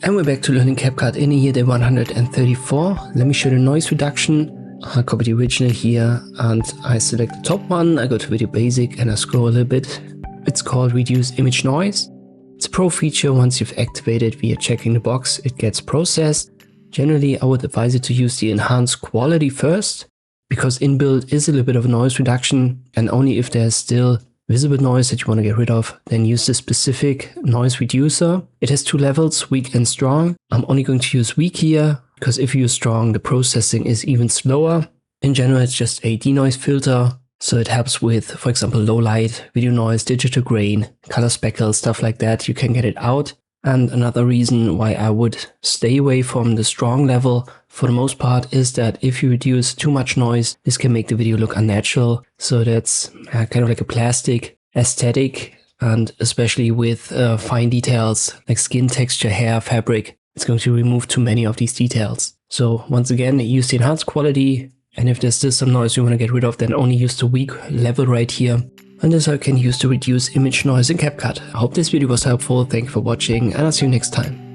And we're back to learning CapCut in year day 134. Let me show you noise reduction. I copy the original here and I select the top one. I go to video basic and I scroll a little bit. It's called reduce image noise. It's a pro feature. Once you've activated via checking the box, it gets processed. Generally, I would advise you to use the enhanced quality first, because inbuilt is a little bit of a noise reduction, and only if there's still visible noise that you want to get rid of, then use the specific noise reducer. It has two levels, weak and strong. I'm only going to use weak here, because if you use strong, the processing is even slower. In general, it's just a denoise filter, so it helps with, for example, low light, video noise, digital grain, color speckles, stuff like that. You can get it out. And another reason why I would stay away from the strong level for the most part is that if you reduce too much noise, this can make the video look unnatural. So that's kind of like a plastic aesthetic, and especially with fine details like skin texture, hair, fabric, it's going to remove too many of these details. So once again, use the enhanced quality, and if there's still some noise you want to get rid of, then only use the weak level right here. And this I can use to reduce image noise in CapCut. I hope this video was helpful. Thank you for watching, and I'll see you next time.